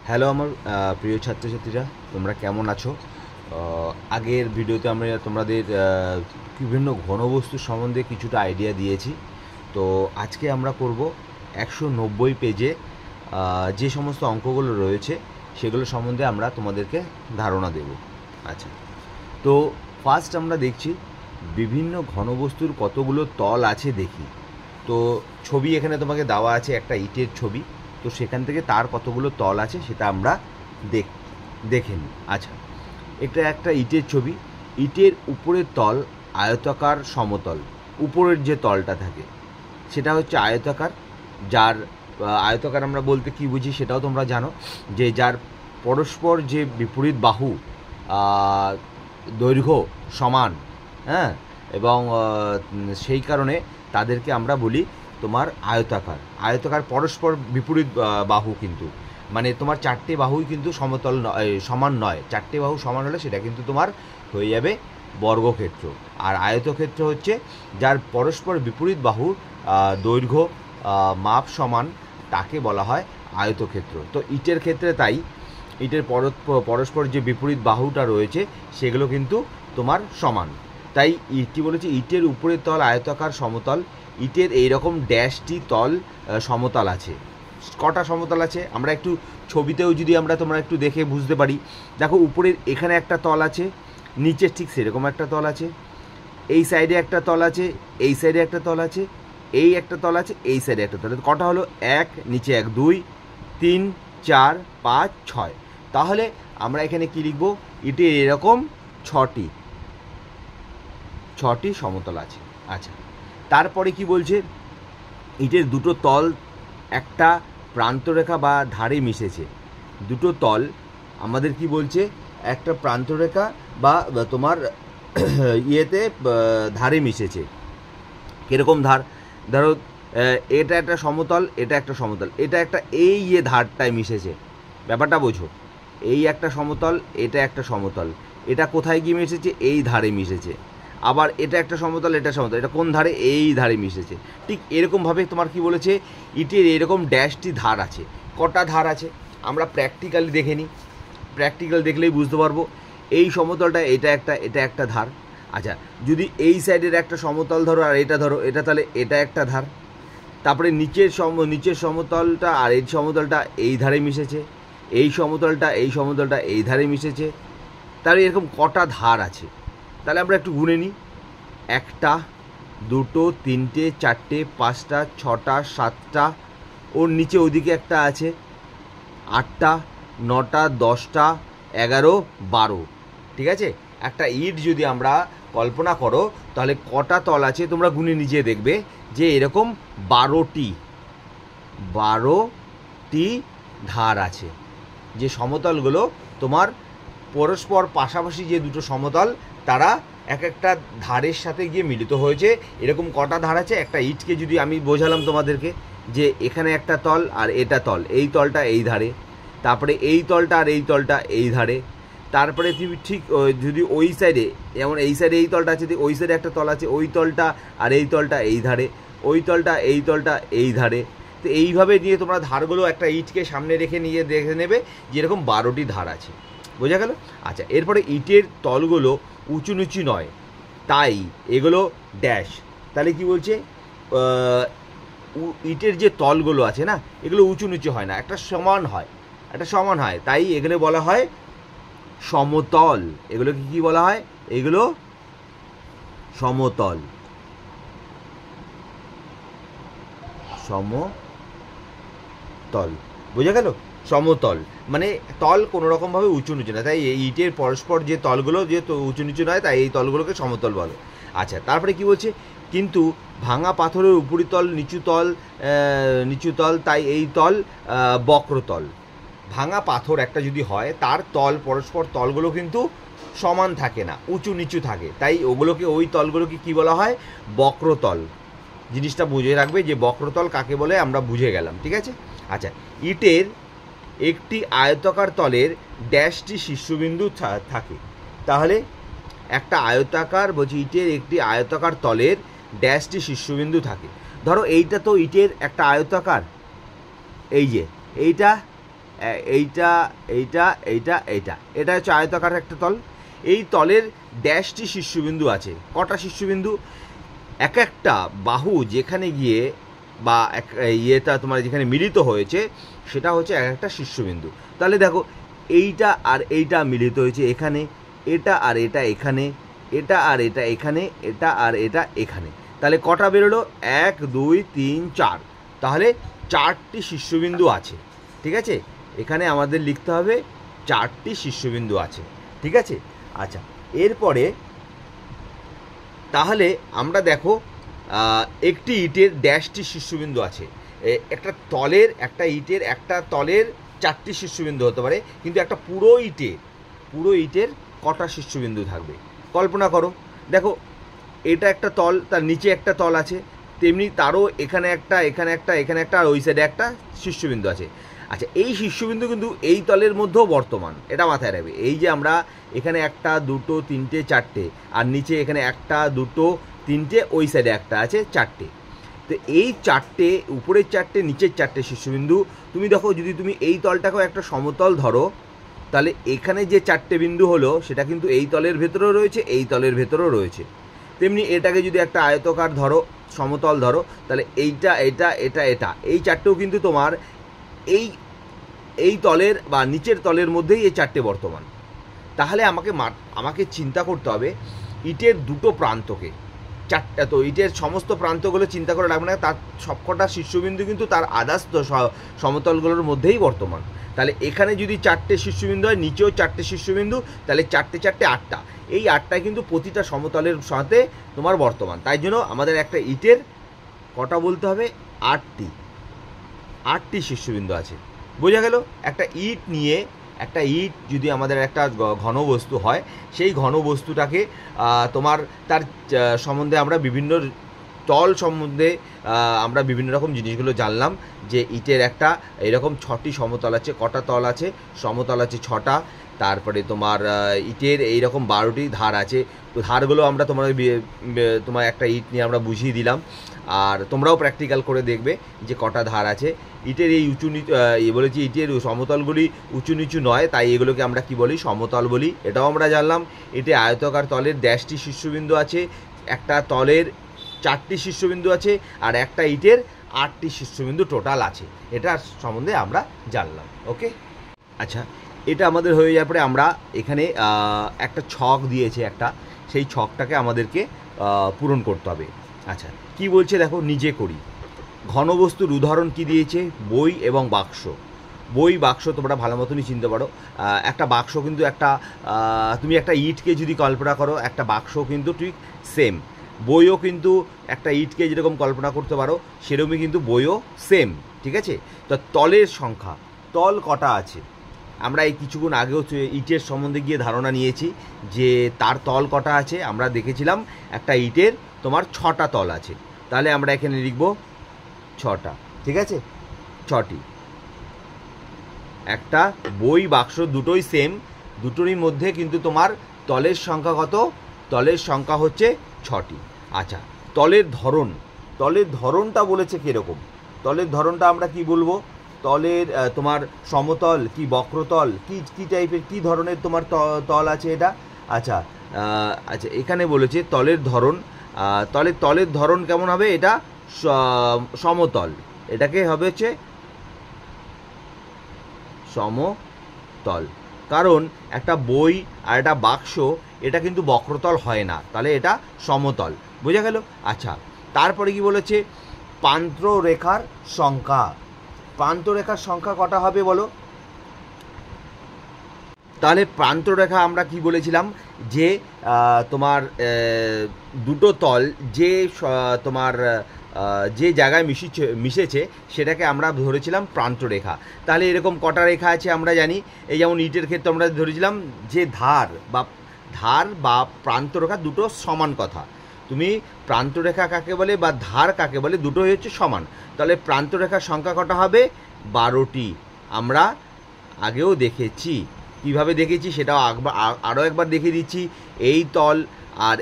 Hello আমার প্রিয় ছাত্রছাত্রীরা, তোমরা কেমন আছো? আগের ভিডিওতে আমরা তোমাদের বিভিন্ন ঘনবস্তু সম্বন্ধে কিছুটা আইডিয়া দিয়েছি। তো আজকে আমরা করব 190 পেজে যে সমস্ত অঙ্কগুলো রয়েছে সেগুলো সম্বন্ধে আমরা তোমাদেরকে ধারণা দেব। আচ্ছা, তো ফার্স্ট আমরা দেখছি বিভিন্ন ঘনবস্তুর কতগুলো তল আছে দেখি। তো ছবি এখানে তোমাকে দেওয়া আছে, একটা ইটের ছবি। তো সেখান থেকে তার কতগুলো তল আছে সেটা আমরা দেখে নিই। আচ্ছা, এটা একটা ইটের ছবি। ইটের উপরের তল আয়তাকার সমতল। উপরের যে তলটা থাকে সেটা হচ্ছে আয়তাকার, যার আয়তাকার আমরা বলতে কি বুঝি সেটাও তোমরা জানো, যে যার পরস্পর যে বিপরীত বাহু দৈর্ঘ্য সমান, হ্যাঁ, এবং সেই কারণে তাদেরকে আমরা বলি তোমার আয়তাকার। আয়তাকার পরস্পর বিপরীত বাহু, কিন্তু মানে তোমার চারটে বাহুই কিন্তু সমতল সমান নয়। চারটে বাহু সমান হলে সেটা কিন্তু তোমার হয়ে যাবে বর্গক্ষেত্র। আর আয়তক্ষেত্র হচ্ছে যার পরস্পর বিপরীত বাহুর দৈর্ঘ্য মাপ সমান, তাকে বলা হয় আয়তক্ষেত্র। তো ইটের ক্ষেত্রে তাই, ইটের পরস্পর যে বিপরীত বাহুটা রয়েছে সেগুলো কিন্তু তোমার সমান। তাই কী বলেছে, ইটের উপরের তল আয়তাকার সমতল। ইটের এইরকম ড্যাশটি তল সমতল আছে। কটা সমতল আছে আমরা একটু ছবিতেও যদি তোমরা একটু দেখে বুঝতে পারি। দেখো, উপরের এখানে একটা তল আছে, নিচের ঠিক সেরকম একটা তল আছে, এই সাইডে একটা তল আছে, এই সাইডে একটা তল আছে, এই একটা তল আছে, এই সাইডে একটা তল আছে। কটা হলো? এক, নিচে এক, 2, 3, 4, 5, 6। তাহলে আমরা এখানে কি লিখব? ইটের এরকম ছটি সমতল আছে। আচ্ছা, তারপরে কি বলছে, ইটের দুটো তল একটা প্রান্তরেখা বা ধারে মিশেছে। দুটো তল আমাদের কি বলছে, একটা প্রান্তরেখা বা তোমার ইয়েতে ধারে মিশেছে। কীরকম ধার? ধরো এটা একটা সমতল, এটা একটা সমতল, এটা একটা এই ধারটায় মিশেছে। ব্যাপারটা বোঝো, এই একটা সমতল, এটা একটা সমতল, এটা কোথায় গিয়ে মিশেছে? এই ধারে মিশেছে। আবার এটা একটা সমতল, এটা সমতল, এটা কোন ধারে? এই ধারে মিশেছে। ঠিক এরকমভাবে তোমার কি বলেছে, ইটের এরকম ড্যাশটি ধার আছে। কটা ধার আছে আমরা প্র্যাকটিক্যালি দেখে নিই। প্র্যাকটিক্যাল দেখলেই বুঝতে পারবো। এই সমতলটা এটা একটা ধার। আচ্ছা, যদি এই সাইডের একটা সমতল ধরো আর এটা ধরো, এটা তাহলে এটা একটা ধার। তারপরে নিচের সমতলটা আর এই সমতলটা এই ধারে মিশেছে, এই সমতলটা এই ধারে মিশেছে। তাহলে এরকম কটা ধার আছে তাহলে আমরা একটু গুনে নিই। একটা, দুটো, তিনটে, চারটে, পাঁচটা, ছটা, সাতটা, ওর নিচে ওইদিকে একটা আছে, 8টা, 9টা, 10টা, 11, 12। ঠিক আছে, একটা ইট যদি আমরা কল্পনা করো তাহলে কটা তল আছে তোমরা গুনে নিজে দেখবে যে এরকম 12টি ধার আছে। যে সমতলগুলো তোমার পরস্পর পাশাপাশি, যে দুটো সমতল তারা এক একটা ধারের সাথে গিয়ে মিলিত হয়েছে। এরকম কটা ধার আছে? একটা ইটকে যদি আমি বোঝালাম তোমাদেরকে যে এখানে একটা তল আর এটা তল, এই তলটা এই ধারে, তারপরে এই তলটা আর এই তলটা এই ধারে, তারপরে তুমি ঠিক যদি ওই সাইডে, যেমন এই সাইডে এই তলটা আছে, ওই সাইডে একটা তল আছে, ওই তলটা আর এই তলটা এই ধারে, ওই তলটা এই ধারে। তো এইভাবে নিয়ে তোমরা ধারগুলো একটা ইটকে সামনে রেখে নিয়ে দেখে নেবে যে এরকম 12টি ধার আছে। বোঝা গেল? আচ্ছা, এরপরে ইটের তলগুলো উঁচু নিচু নয়, তাই এগুলো ড্যাশ। তাহলে কি বলছে, ইটের যে তলগুলো আছে না, এগুলো উঁচু নিচু হয় না, একটা সমান হয়, তাই এগুলো বলা হয় সমতল। এগুলোকে কি বলা হয়? এগুলো সমতল। বোঝা গেল? সমতল মানে তল কোনো রকমভাবে উঁচু নিচু না, তাই এই ইটের পরস্পর যে তলগুলো যে উঁচু নিচু নয়, তাই এই তলগুলোকে সমতল বলে। আচ্ছা, তারপরে কি বলছে, কিন্তু ভাঙা পাথরের উপরিতল নিচু তল, তাই এই তল বক্রতল। ভাঙা পাথর একটা যদি হয়, তার তল পরস্পর তলগুলো কিন্তু সমান থাকে না, উঁচু নিচু থাকে, তাই ওই তলগুলোকে কি বলা হয়? বক্রতল। জিনিসটা বুঝে রাখবে যে বক্রতল কাকে বলে, আমরা বুঝে গেলাম। ঠিক আছে? আচ্ছা, ইটের একটি আয়তাকার তলের ড্যাশটি শীর্ষবিন্দু থাকে। তাহলে একটা আয়তাকার, বলছি ইটের একটি আয়তাকার তলের ড্যাশটি শীর্ষবিন্দু থাকে। ধরো এইটা তো ইটের একটা আয়তাকার, এই যে এইটা এইটা এইটা এইটা এইটা, এটা হচ্ছে আয়তাকার একটা তল। এই তলের ড্যাশটি শীর্ষবিন্দু আছে। কটা শীর্ষবিন্দু? এক একটা বাহু যেখানে গিয়ে বা ইয়েটা তোমার যেখানে মিলিত হয়েছে সেটা হচ্ছে এক একটা শীর্ষবিন্দু। তাহলে দেখো এইটা আর এইটা মিলিত হয়েছে এখানে, এটা আর এটা এখানে, এটা আর এটা এখানে, এটা আর এটা এখানে। তাহলে কটা বেরোলো? 1 2 3 4। তাহলে 4টি শীর্ষবিন্দু আছে। ঠিক আছে, এখানে আমাদের লিখতে হবে 4টি শীর্ষবিন্দু আছে। ঠিক আছে, আচ্ছা এরপরে তাহলে আমরা দেখো একটি ইটের ড্যাশটি শীর্ষবিন্দু আছে। একটা ইটের একটা তলের 4টি শীর্ষবিন্দু হতে পারে, কিন্তু একটা পুরো ইটের কটা শীর্ষবিন্দু থাকবে কল্পনা করো। দেখো এটা একটা তল, তার নিচে একটা তল আছে, তেমনি তারও এখানে একটা, এখানে একটা, এখানে একটা, আর ওই সাইডে একটা শীর্ষবিন্দু আছে। আচ্ছা, এই শীর্ষবিন্দু কিন্তু এই তলের মধ্যেও বর্তমান, এটা মাথায় রাখবে। এই যে আমরা এখানে 1 2 3 4টে, আর নিচে এখানে 1 2 3টে, ওই সাইডে একটা আছে 4টে। তো এই 4টে, উপরের 4টে, নিচের 4টে শীর্ষবিন্দু, তুমি দেখো যদি তুমি এই তলটাকেও একটা সমতল ধরো, তাহলে এখানে যে 4টে বিন্দু হলো সেটা কিন্তু এই তলের ভেতরেও রয়েছে, এই তলের ভেতরেও রয়েছে। তেমনি এটাকে যদি একটা আয়তকার ধরো, সমতল ধরো, তাহলে এইটা, এটা, এটা, এটা, এই 4টেও কিন্তু তোমার এই তলের বা নিচের তলের মধ্যেই এই 4টে বর্তমান। তাহলে আমাকে চিন্তা করতে হবে ইটের দুটো প্রান্তকে, 4টা। তো ইটের সমস্ত প্রান্তগুলো চিন্তা করে রাখবে না, তার সবকটা শীর্ষবিন্দু কিন্তু তার আদার্স সমতলগুলোর মধ্যেই বর্তমান। তাহলে এখানে যদি 4টে শীর্ষবিন্দু হয়, নিচেও 4টে শীর্ষবিন্দু, তাহলে 4টে 4টে 8টা। এই 8টায় কিন্তু প্রতিটা সমতলের সাথে তোমার বর্তমান। তাই জন্য আমাদের একটা ইটের কটা বলতে হবে? 8টি শীর্ষবিন্দু আছে। বোঝা গেল? একটা ইট যদি আমাদের একটা ঘনবস্তু হয়, সেই ঘনবস্তুটাকে তার সম্বন্ধে আমরা বিভিন্ন তল সম্বন্ধে আমরা বিভিন্ন রকম জিনিসগুলো জানলাম। যে ইটের একটা এরকম 6টি সমতল আছে। কটা তল আছে? সমতল আছে 6টা। তারপরে তোমার ইটের এইরকম 12টি ধার আছে। তো ধারগুলো আমরা তোমার একটা ইট নিয়ে আমরা বুঝিয়ে দিলাম, আর তোমরাও প্র্যাকটিক্যাল করে দেখবে যে কটা ধার আছে। ইটের এই উঁচু নিচু বলেছি, ইটের সমতলগুলি উঁচু নিচু নয়, তাই এগুলোকে আমরা কি বলি? সমতল বলি। এটাও আমরা জানলাম। এতে আয়তাকার তলের ড্যাশটি শীর্ষবিন্দু আছে, একটা তলের 4টি শীর্ষবিন্দু আছে, আর একটা ইটের 8টি শীর্ষবিন্দু টোটাল আছে। এটার সম্বন্ধে আমরা জানলাম। ওকে, আচ্ছা এটা আমাদের হয়ে যাওয়ার পরে আমরা এখানে একটা ছক দিয়েছে একটা, সেই ছকটাকে আমাদেরকে পূরণ করতে হবে। আচ্ছা কি বলছে দেখো, নিজে করি। ঘনবস্তুর উদাহরণ কি দিয়েছে? বই এবং বাক্স। বই বাক্স তোমরা ভালো মতনই চিনতে পারো। একটা বাক্স কিন্তু তুমি একটা ইটকে যদি কল্পনা করো, একটা বাক্স কিন্তু ঠিক সেম। বইও কিন্তু একটা ইটকে যেরকম কল্পনা করতে পারো, সেরকমই কিন্তু বইও সেম। ঠিক আছে, তো তলের সংখ্যা, তল কটা আছে? আমরা এই কিছুক্ষণ আগেও ইটের সম্বন্ধে গিয়ে ধারণা নিয়েছি যে তার তল কটা আছে। আমরা দেখেছিলাম একটা ইটের তোমার 6টা তল আছে। তাহলে আমরা এখানে লিখব 6টা। ঠিক আছে, 6টি। একটা বই বাক্স দুটোই সেম, দুটোরই মধ্যে কিন্তু তোমার তলের সংখ্যা কত? তলের সংখ্যা হচ্ছে 6টি। আচ্ছা, তলের ধরনটা বলেছে কীরকম? তলের ধরনটা আমরা কি বলবো? তলের তোমার সমতল কি বক্রতল কি টাইপের, কি ধরনের তোমার তল আছে এটা? আচ্ছা এখানে বলেছে তলের ধরন। তলের ধরন কেমন হবে? এটা সমতল। এটাকে হবে হচ্ছে সমতল, কারণ একটা বই আর একটা বাক্স এটা কিন্তু বক্রতল হয় না, তাহলে এটা সমতল। বোঝা গেল? আচ্ছা, তারপরে কি বলেছে? প্রান্তরেখার সংখ্যা। প্রান্তরেখার সংখ্যা কটা হবে বলো? তাহলে প্রান্তরেখা আমরা কি বলেছিলাম? যে তোমার দুটো তল যে তোমার যে জায়গায় মিশেছে সেটাকে আমরা ধরেছিলাম প্রান্তরেখা। তাহলে এরকম কটা রেখা আছে আমরা জানি। এই যেমন ইটের ক্ষেত্রে আমরা ধরেছিলাম যে ধার বা প্রান্তরেখা দুটো সমান কথা। তুমি প্রান্তরেখা কাকে বলে বা ধার কাকে বলে, দুটোই হচ্ছে সমান। তাহলে প্রান্তরেখার সংখ্যা কটা হবে? 12টি। আমরা আগেও দেখেছি। কিভাবে দেখেছি সেটাও আরও একবার দেখিয়ে দিচ্ছি। এই তল আর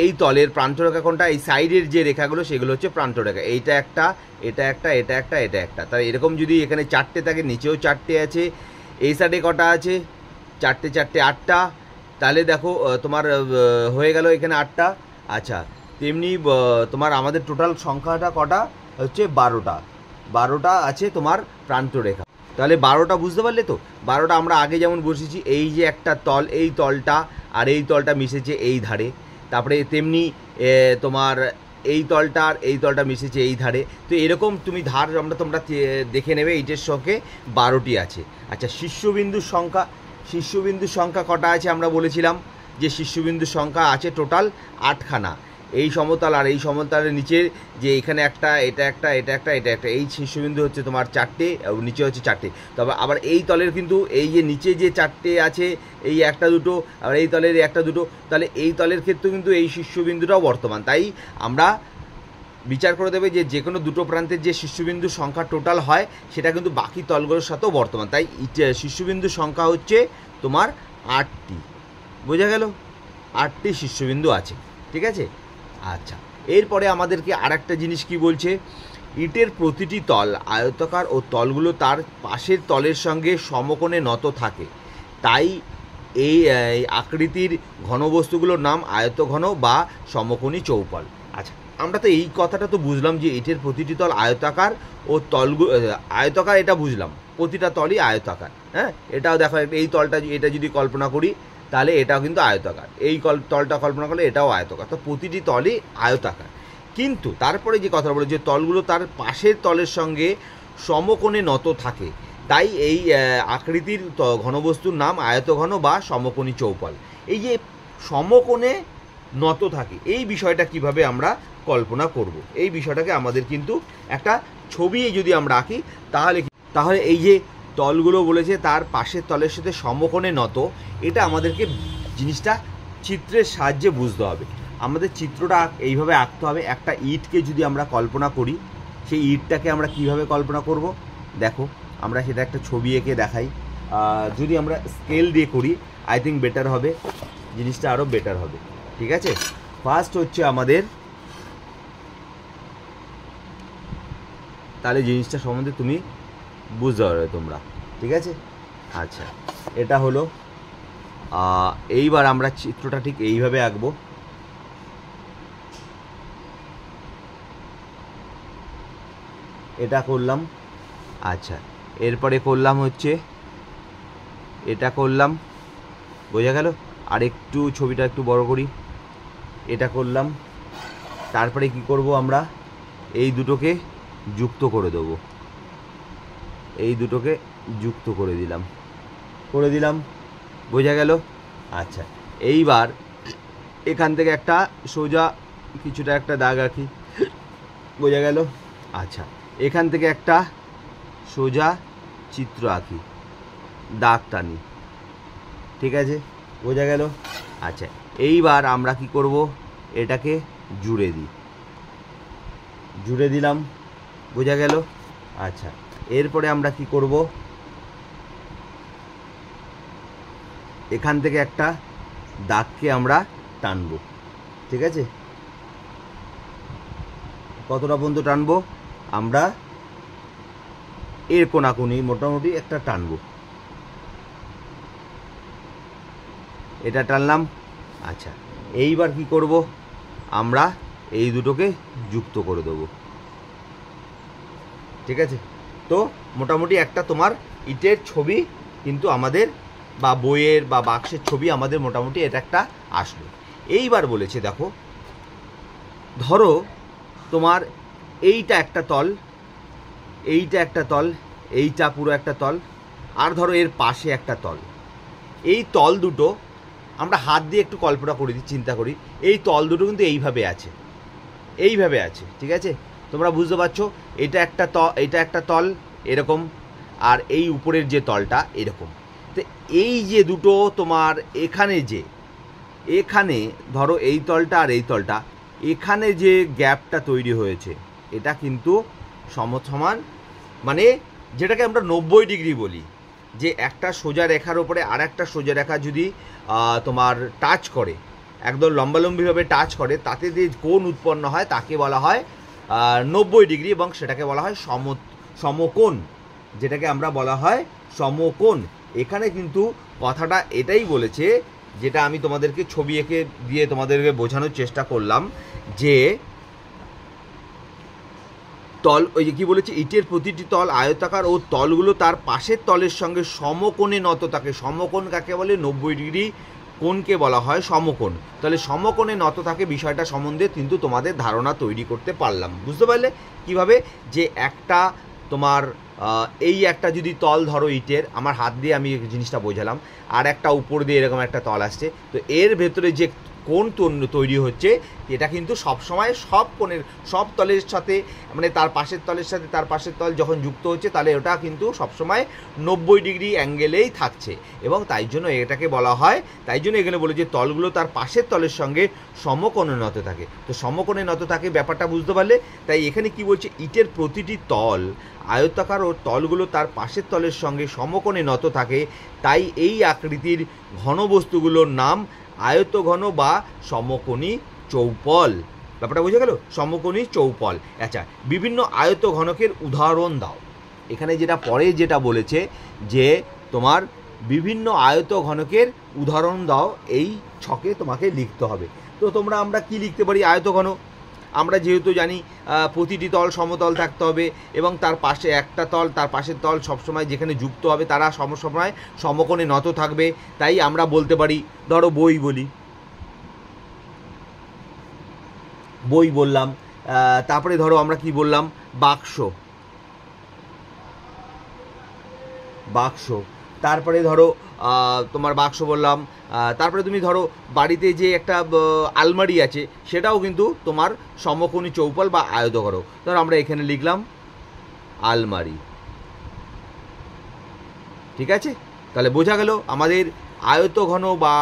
এই তলের প্রান্তরেখা কোনটা, এই সাইডের যে রেখাগুলো সেগুলো হচ্ছে প্রান্তরেখা। এইটা একটা, এটা একটা, এটা একটা, এটা একটা। তাহলে এরকম যদি এখানে 4টে থাকে, নিচেও 4টে আছে, এই সাইডে কটা আছে, 4টে 4টে 8টা। তাহলে দেখো তোমার হয়ে গেল এখানে 8টা। আচ্ছা, তেমনি তোমার আমাদের টোটাল সংখ্যাটা কটা হচ্ছে 12টা আছে তোমার প্রান্তরেখা। তাহলে 12টা বুঝতে পারলে তো? 12টা আমরা আগে যেমন বসেছি, এই যে একটা তল, এই তলটা আর এই তলটা মিশেছে এই ধারে, তারপরে তেমনি তোমার এই তলটা আর এই তলটা মিশেছে এই ধারে। তো এরকম তুমি ধার তোমরা দেখে নেবে, এইটার সঙ্গে 12টি আছে। আচ্ছা, শীর্ষবিন্দুর সংখ্যা কটা আছে আমরা বলেছিলাম যে শীর্ষবিন্দুর সংখ্যা আছে টোটাল 8খানা। এই সমতল আর এই সমতলের নিচে যে এখানে একটা, এটা একটা, এটা একটা, এটা একটা, এই শীর্ষবিন্দু হচ্ছে তোমার 4টে, নিচে হচ্ছে 4টে। তবে আবার এই তলের কিন্তু এই যে নিচে যে 4টে আছে, এই একটা দুটো, আবার এই তলের একটা দুটো, তাহলে এই তলের ক্ষেত্রে কিন্তু এই শীর্ষবিন্দুটাও বর্তমান। তাই আমরা বিচার করে দেবে যে কোনো দুটো প্রান্তের যে শীর্ষবিন্দুর সংখ্যা টোটাল হয় সেটা কিন্তু বাকি তলগুলোর সাথেও বর্তমান। তাই শীর্ষবিন্দুর সংখ্যা হচ্ছে তোমার 8টি। বোঝা গেল? 8টি শীর্ষবিন্দু আছে, ঠিক আছে? আচ্ছা, এরপরে আমাদেরকে আর একটা জিনিস কি বলছে, ইটের প্রতিটি তল আয়তাকার ও তলগুলো তার পাশের তলের সঙ্গে সমকোণে নত থাকে। তাই এই আকৃতির ঘনবস্তুগুলোর নাম আয়তঘন বা সমকোণী চৌপাল। আচ্ছা, আমরা তো এই কথাটা তো বুঝলাম যে ইটের প্রতিটি তল আয়তাকার ও তলগুলো আয়তাকার, এটা বুঝলাম, প্রতিটা তলই আয়তাকার। হ্যাঁ, এটাও দেখো, এই তলটা এটা যদি কল্পনা করি তাহলে এটাও কিন্তু আয়তাকার, এই তলটা কল্পনা করলে এটাও আয়তাকার। তো প্রতিটি তলই আয়তাকার। কিন্তু তারপরে যে কথা বলে যে তলগুলো তার পাশের তলের সঙ্গে সমকোণে নত থাকে, তাই এই আকৃতির ঘনবস্তুর নাম আয়তঘন বা সমকোণী চৌপাল। এই যে সমকোণে নত থাকে, এই বিষয়টা কিভাবে আমরা কল্পনা করব, এই বিষয়টাকে আমাদের কিন্তু একটা ছবি যদি আমরা আঁকি তাহলে এই যে তলগুলো বলেছে তার পাশের তলের সাথে সমকোণে নত, এটা আমাদেরকে জিনিসটা চিত্রের সাহায্যে বুঝতে হবে। আমাদের চিত্রটা এইভাবে আঁকতে হবে। একটা ইটকে যদি আমরা কল্পনা করি, সেই ইটটাকে আমরা কিভাবে কল্পনা করব, দেখো আমরা সেটা একটা ছবি এঁকে দেখাই। যদি আমরা স্কেল দিয়ে করি আই থিঙ্ক বেটার হবে, জিনিসটা আরও বেটার হবে, ঠিক আছে? ফার্স্ট হচ্ছে আমাদের, তাহলে জিনিসটা সম্বন্ধে তুমি বুঝতে পারবে তোমরা, ঠিক আছে? আচ্ছা, এটা হলো, এইবার আমরা চিত্রটা ঠিক এইভাবে আঁকবো। এটা করলাম। আচ্ছা, এরপরে করলাম হচ্ছে এটা করলাম, বোঝা গেল? আর একটু ছবিটা একটু বড় করি, এটা করলাম। তারপরে কি করব, আমরা এই দুটোকে যুক্ত করে দেবো, এই দুটোকে যুক্ত করে দিলাম, বোঝা গেল? আচ্ছা, এইবার এখান থেকে একটা সোজা কিছুটা একটা দাগ আঁকি, বোঝা গেল? আচ্ছা, এখান থেকে একটা সোজা চিত্র আঁকি, দাগ টানি, ঠিক আছে? বোঝা গেল? আচ্ছা, এইবার আমরা কি করব, এটাকে জুড়ে দিলাম, বোঝা গেল? আচ্ছা, এরপরে আমরা কি করব, এখান থেকে একটা দাগকে আমরা টানবো, ঠিক আছে? কতটা পর্যন্ত টানবো, আমরা এর কোনাকুনি মোটামুটি একটা টানবো, এটা টানলাম। আচ্ছা, এইবার কি করব, আমরা এই দুটোকে যুক্ত করে দেবো, ঠিক আছে? তো মোটামুটি একটা তোমার ইটের ছবি কিন্তু আমাদের, বা বইয়ের বা বাক্সের ছবি আমাদের মোটামুটি এটা একটা আসলো। এইবার বলেছে দেখো, ধরো তোমার এইটা একটা তল, এইটা একটা তল, এইটা পুরো একটা তল, আর ধরো এর পাশে একটা তল। এই তল দুটো আমরা হাত দিয়ে একটু কল্পনা করি, চিন্তা করি, এই তল দুটো কিন্তু এইভাবে আছে, ঠিক আছে? তোমরা বুঝতে পারছো, এটা একটা তল এরকম, আর এই উপরের যে তলটা এরকম। তো এই যে দুটো তোমার এখানে ধরো এই তলটা আর এই তলটা, এখানে যে গ্যাপটা তৈরি হয়েছে এটা কিন্তু সমান, মানে যেটাকে আমরা 90 ডিগ্রি বলি, যে একটা সোজা রেখার ওপরে আর একটা সোজা রেখা যদি তোমার টাচ করে, একদম লম্বালম্বিভাবে টাচ করে, তাতে যে কোণ উৎপন্ন হয় তাকে বলা হয় 90 ডিগ্রি, এবং সেটাকে বলা হয় সমকোণ, যেটাকে আমরা বলা হয় সমকোণ। এখানে কিন্তু কথাটা এটাই বলেছে, যেটা আমি তোমাদেরকে ছবি এঁকে দিয়ে তোমাদেরকে বোঝানোর চেষ্টা করলাম, যে তল, ওই যে কী বলেছে, ইটের প্রতিটি তল আয়তাকার ও তলগুলো তার পাশের তলের সঙ্গে সমকোণে নত থাকে। সমকোণ কাকে বলে? 90 ডিগ্রি কোণকে বলা হয় সমকোণ। তাহলে সমকোণে নত থাকে বিষয়টা সম্বন্ধে কিন্তু তোমাদের ধারণা তৈরি করতে পারলাম। বুঝতে পারলে কীভাবে? যে একটা তোমার এই একটা যদি তল ধরো ইটের, আমার হাত দিয়ে আমি জিনিসটা বোঝালাম, আর একটা উপর দিয়ে এরকম একটা তল আসছে, তো এর ভেতরে যে কোণ তৈরি হচ্ছে এটা কিন্তু সবসময় সব কোণের সব তলের সাথে, মানে তার পাশের তলের সাথে তার পাশের তল যখন যুক্ত হচ্ছে, তাহলে ওটা কিন্তু সবসময় 90 ডিগ্রি অ্যাঙ্গেলেই থাকছে, এবং তাই জন্য এটাকে বলা হয়, তাই জন্য এখানে বলে যে তলগুলো তার পাশের তলের সঙ্গে সমকোণে নত থাকে। তো সমকোণে নত থাকে ব্যাপারটা বুঝতে পারলে? তাই এখানে কি বলছে, ইটের প্রতিটি তল আয়তাকার ও তলগুলো তার পাশের তলের সঙ্গে সমকোণে নত থাকে, তাই এই আকৃতির ঘনবস্তুগুলোর নাম আয়তঘন বা সমকোণী চৌপল। ব্যাপারটা বুঝে গেল? সমকোণী চৌপল। আচ্ছা, বিভিন্ন আয়তঘনকের উদাহরণ দাও। এখানে যেটা পরে যেটা বলেছে যে তোমার বিভিন্ন আয়তঘনকের উদাহরণ দাও, এই ছকে তোমাকে লিখতে হবে। তো আমরা কি লিখতে পারি? আয়তঘন আমরা যেহেতু জানি প্রতিটি তল সমতল থাকতে হবে, এবং তার পাশে একটা তল তার পাশের তল সবসময় যেখানে যুক্ত হবে তারা সমসময় সমকোণে নত থাকবে, তাই আমরা বলতে পারি, ধরো বই বলি, বই বললাম, তারপরে ধরো আমরা কি বললাম, বাক্স, বাক্স, তারপরে ধরো তোমার বাক্স বললাম, তারপরে তুমি ধরো বাড়িতে যে একটা আলমারি আছে, সেটাও কিন্তু তোমার সমকোণী চৌপল বা আয়তঘন। ধরো আমরা এখানে লিখলাম আলমারি, ঠিক আছে? তাহলে বোঝা গেল আমাদের আয়তঘন বা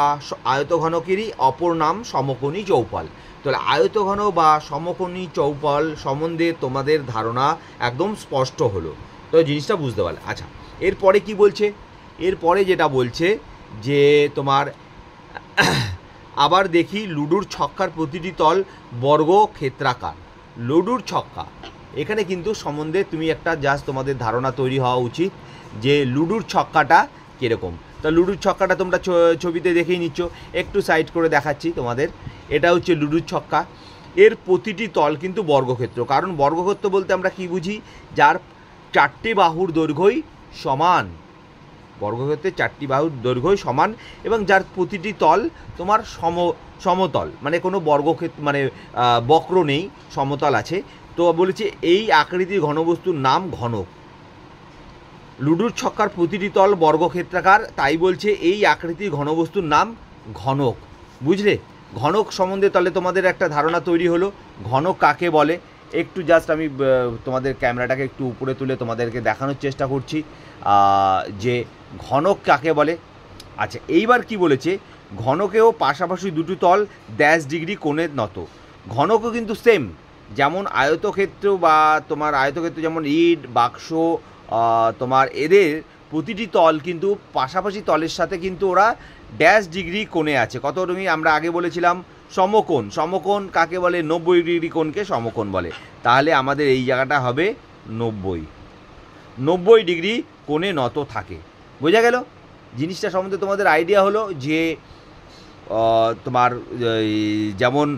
আয়তঘনকেরই অপর নাম সমকোণী চৌপল। তাহলে আয়তঘন বা সমকোণী চৌপল সম্বন্ধে তোমাদের ধারণা একদম স্পষ্ট হলো, তো জিনিসটা বুঝতে পারলে। আচ্ছা, এরপরে কি বলছে? এরপরে যেটা বলছে যে তোমার আবার দেখি, লুডুর ছক্কার প্রতিটি তল বর্গ ক্ষেত্রাকার। লুডুর ছক্কা, এখানে কিন্তু সম্বন্ধে তুমি একটা জাস্ট তোমাদের ধারণা তৈরি হওয়া উচিত যে লুডুর ছক্কাটা কীরকম। তা লুডুর ছক্কাটা তোমরা ছবিতে দেখেই নিচ্ছ, একটু সাইড করে দেখাচ্ছি তোমাদের। এটা হচ্ছে লুডুর ছক্কা। এর প্রতিটি তল কিন্তু বর্গক্ষেত্র, কারণ বর্গক্ষেত্র বলতে আমরা কি বুঝি? যার 4টি বাহুর দৈর্ঘ্যই সমান। বর্গক্ষেত্রে 4টি বাহুর দৈর্ঘ্যই সমান, এবং যার প্রতিটি তল তোমার সমতল, মানে কোনো বর্গক্ষেত্র মানে বক্র নেই, সমতল আছে। তো বলেছে এই আকৃতির ঘনবস্তুর নাম ঘনক। লুডুর ছক্কার প্রতিটি তল বর্গক্ষেত্রাকার, তাই বলছে এই আকৃতির ঘনবস্তুর নাম ঘনক। বুঝলে? ঘনক সম্বন্ধে তাহলে তোমাদের একটা ধারণা তৈরি হলো। ঘনক কাকে বলে? একটু জাস্ট আমি তোমাদের ক্যামেরাটাকে একটু উপরে তুলে তোমাদেরকে দেখানোর চেষ্টা করছি যে ঘনক কাকে বলে। আচ্ছা, এইবার কি বলেছে? ঘনকেও পাশাপাশি দুটি তল -ডিগ্রি কোণে নত। ঘনকও কিন্তু সেম, যেমন আয়তক্ষেত্র বা তোমার আয়তক্ষেত্র যেমন ইট, বাক্স, তোমার এদের প্রতিটি তল কিন্তু পাশাপাশি তলের সাথে কিন্তু ওরা -ডিগ্রি কোণে আছে। কত তুমি আমরা আগে বলেছিলাম সমকোণ। সমকোণ কাকে বলে? 90 ডিগ্রি কোণকে সমকোণ বলে। তাহলে আমাদের এই জায়গাটা হবে 90 ডিগ্রি কোণে নত থাকে। বোঝা গেল? জিনিসটা সম্বন্ধে তোমাদের আইডিয়া হলো যে তোমার যেমন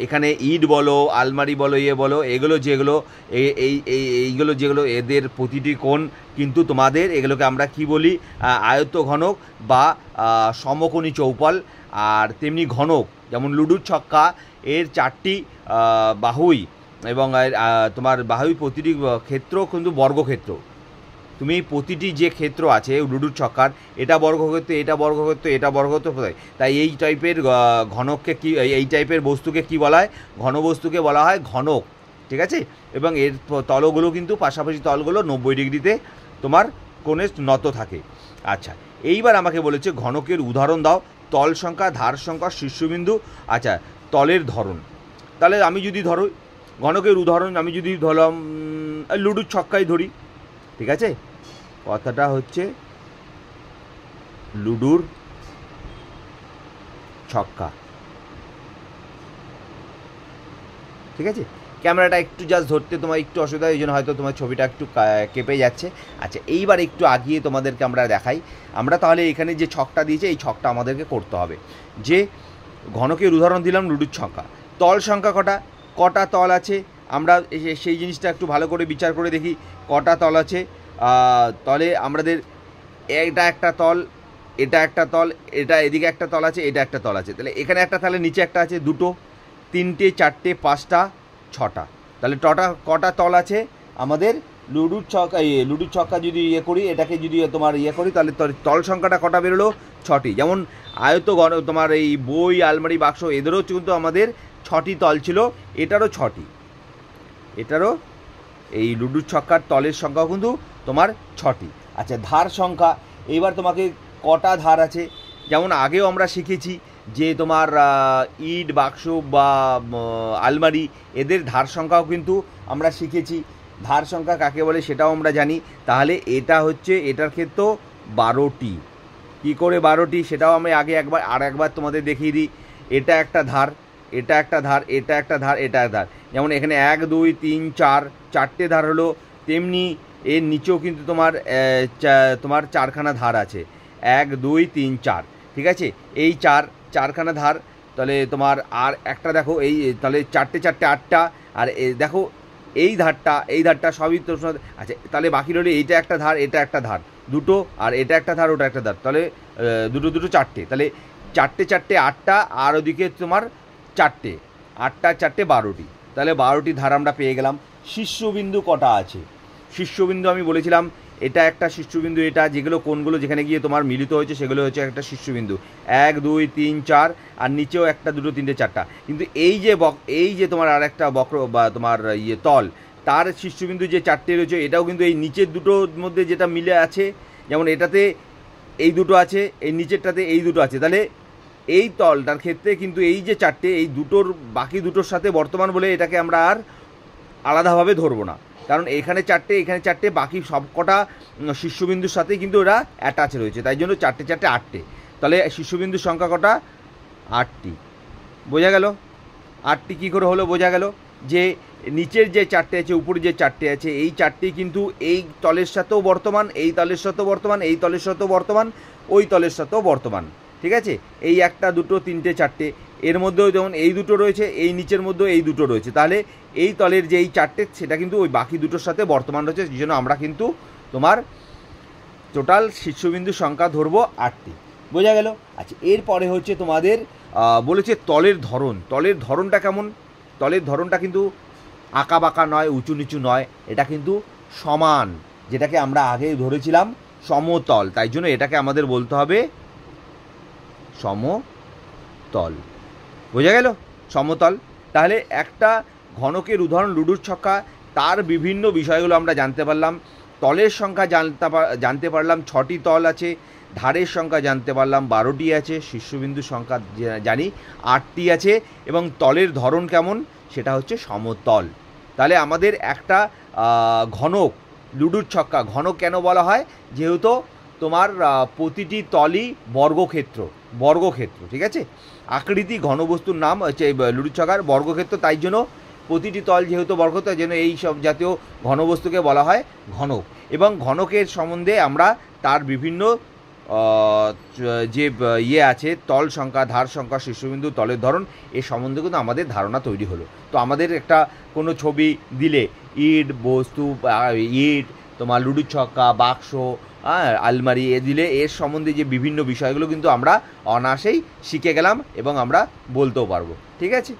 এখানে ইট বলো, আলমারি বলো, ইয়ে বলো, এগুলো যেগুলো এইগুলো যেগুলো এদের প্রতিটি কোণ কিন্তু তোমাদের এগুলোকে আমরা কি বলি? আয়তঘনক বা সমকোণী চৌপল। আর তেমনি ঘনক, যেমন লুডুর ছক্কা, এর 4টি বাহুই, এবং তোমার বাহুই প্রতিটি ক্ষেত্র কিন্তু বর্গক্ষেত্র। তুমি প্রতিটি যে ক্ষেত্র আছে লুডুর ছক্কার, এটা বর্গক্ষেত্র, এটা বর্গক্ষেত্র, এটা বর্গক্ষেত্র কোথায়, তাই এই টাইপের ঘনককে কি, এই টাইপের বস্তুকে কি বলা হয়? ঘনবস্তুকে বলা হয় ঘনক, ঠিক আছে? এবং এর তলগুলো কিন্তু পাশাপাশি তলগুলো 90 ডিগ্রিতে তোমার কোণে নত থাকে। আচ্ছা, এইবার আমাকে বলেছে ঘনকের উদাহরণ দাও। তল সংখ্যা, ধার সংখ্যা, শীর্ষবিন্দু। আচ্ছা, তলের ধরন। তাহলে আমি যদি ধরো ঘনকের উদাহরণ, আমি যদি ধরলাম লুডুর ছক্কাই ধরি, ঠিক আছে? কথাটা হচ্ছে লুডুর ছক্কা। ঠিক আছে, ক্যামেরাটা একটু জাস্ট ধরতে তোমার একটু অসুবিধা, এই জন্য হয়তো তোমার ছবিটা একটু কেঁপে যাচ্ছে। আচ্ছা, এইবার একটু আগিয়ে তোমাদেরকে আমরা দেখাই। আমরা তাহলে এখানে যে ছকটা দিয়েছে এই ছকটা আমাদেরকে করতে হবে। যে ঘনকের উদাহরণ দিলাম লুডুর ছক্কা, তল সংখ্যা কটা তল আছে, আমরা সেই জিনিসটা একটু ভালো করে বিচার করে দেখি কটা তল আছে। তলে আমাদের এটা একটা তল, এটা একটা তল, এটা এদিকে একটা তল আছে, এটা একটা তল আছে, তাহলে এখানে একটা, তাহলে নিচে একটা আছে, দুটো, তিনটে, চারটে, পাঁচটা, ছটা, তাহলে কটা তল আছে আমাদের লুডুর ছক্কা যদি করি, এটাকে যদি তোমার করি, তাহলে তল সংখ্যাটা কটা বেরোলো? 6টি। যেমন তোমার এই বই, আলমারি, বাক্স এদেরও কিন্তু আমাদের 6টি তল ছিল, এটারও 6টি, এটারও এই লুডুর ছক্কার তলের সংখ্যাও কিন্তু তোমার 6টি। আচ্ছা, ধার সংখ্যা, এইবার তোমাকে কটা ধার আছে, যেমন আগেও আমরা শিখেছি যে তোমার ইট, বাক্স বা আলমারি এদের ধার সংখ্যাও কিন্তু আমরা শিখেছি। ধার সংখ্যা কাকে বলে সেটাও আমরা জানি। তাহলে এটা হচ্ছে, এটার ক্ষেত্রেও 12টি। কী করে 12টি সেটাও আমি আগে একবার তোমাদের দেখিয়ে দিই। এটা একটা ধার, এটা একটা ধার, এটা একটা ধার, এটা একটা ধার। যেমন এখানে 1, 2, 3, 4 চারটে ধার হলো, তেমনি এর নিচেও কিন্তু তোমার চারখানা ধার আছে, 1, 2, 3, 4, ঠিক আছে। এই চারখানা ধার, তাহলে তোমার আর একটা দেখো, এই তাহলে চারটে 8টা, আর দেখো এই ধারটা সবই তো। আচ্ছা, তাহলে বাকি রইল এইটা একটা ধার, এটা একটা ধার, দুটো, আর এটা একটা ধার, ওটা একটা ধার, তাহলে দুটো 4টে, তাহলে 4টে 8টা, আর ওদিকে তোমার 4টে, 8টা 4টে 12টি, তাহলে 12টি ধার আমরা পেয়ে গেলাম। শীর্ষবিন্দু কটা আছে? শীর্ষবিন্দু আমি বলেছিলাম এটা একটা শীর্ষবিন্দু, এটা যেগুলো কোণগুলো যেখানে গিয়ে তোমার মিলিত হয়েছে সেগুলো হচ্ছে একটা শীর্ষবিন্দু, 1, 2, 3, 4, আর নিচেও 1, 2, 3, 4টা। কিন্তু এই যে তোমার আর একটা বক্র বা তোমার তল, তার শীর্ষবিন্দু যে 4টে রয়েছে, এটাও কিন্তু এই নিচের দুটোর মধ্যে যেটা মিলে আছে, যেমন এটাতে এই দুটো আছে, এই নিচেরটাতে এই দুটো আছে, তাহলে এই তলটার ক্ষেত্রে কিন্তু এই যে 4টে, এই দুটোর বাকি দুটোর সাথে বর্তমান বলে এটাকে আমরা আর আলাদাভাবে ধরবো না, কারণ এখানে 4টে, এখানে 4টে, বাকি সবকটা শীর্ষবিন্দুর সাথেই কিন্তু ওরা অ্যাটাচ রয়েছে, তাই জন্য 4টে 4টে 8টে। তাহলে শীর্ষবিন্দুর সংখ্যা কটা? 8টি। বোঝা গেল? 8টি কী করে হলো? বোঝা গেল যে নিচের যে 4টে আছে, উপরে যে 4টে আছে, এই 4টি কিন্তু এই তলের সাথেও বর্তমান, এই তলের সাথেও বর্তমান, এই তলের সাথেও বর্তমান, ওই তলের সাথেও বর্তমান, ঠিক আছে। এই 1, 2, 3, 4টে, এর মধ্যেও যেমন এই দুটো রয়েছে, এই নিচের মধ্যেও এই দুটো রয়েছে, তাহলে এই তলের যে এই 4টে সেটা কিন্তু ওই বাকি দুটোর সাথে বর্তমান রয়েছে, সেই জন্য আমরা কিন্তু তোমার টোটাল শীর্ষবিন্দুর সংখ্যা ধরবো 8টি। বোঝা গেল? আচ্ছা, এরপরে হচ্ছে তোমাদের বলেছে তলের ধরন। তলের ধরনটা কেমন? তলের ধরনটা কিন্তু আঁকা বাঁকা নয়, উঁচু নিচু নয়, এটা কিন্তু সমান, যেটাকে আমরা আগে ধরেছিলাম সমতল, তাই জন্য এটাকে আমাদের বলতে হবে সমতল। বোঝা গেল? সমতল। তাহলে একটা ঘনকের উদাহরণ লুডুর ছক্কা, তার বিভিন্ন বিষয়গুলো আমরা জানতে পারলাম। তলের সংখ্যা জানতে পারলাম 6টি তল আছে, ধারের সংখ্যা জানতে পারলাম 12টি আছে, শীর্ষবিন্দুর সংখ্যা জানি 8টি আছে, এবং তলের ধরন কেমন সেটা হচ্ছে সমতল। তাহলে আমাদের একটা ঘনক লুডুর ছক্কা, ঘনক কেন বলা হয়? যেহেতু তোমার প্রতিটি তলই বর্গক্ষেত্র, ঠিক আছে। আকৃতি ঘনবস্তুর নাম হচ্ছে লুডুর ছক্কার বর্গক্ষেত্র, তাই জন্য প্রতিটি তল যেহেতু বর্গ, তাই জন্য এই সব জাতীয় ঘনবস্তুকে বলা হয় ঘনক। এবং ঘনকের সম্বন্ধে আমরা তার বিভিন্ন যে আছে, তল সংখ্যা, ধার সংখ্যা, শীর্ষবিন্দু, তলের ধরন, এ সম্বন্ধে কিন্তু আমাদের ধারণা তৈরি হলো। তো আমাদের একটা কোনো ছবি দিলে, ইট বস্তু, ইট তোমার লুডুর ছক্কা, বাক্স, আলমারি এ দিলে এর সম্বন্ধে যে বিভিন্ন বিষয়গুলো কিন্তু আমরা অনায়াসেই শিখে গেলাম এবং আমরা বলতেও পারবো, ঠিক আছে।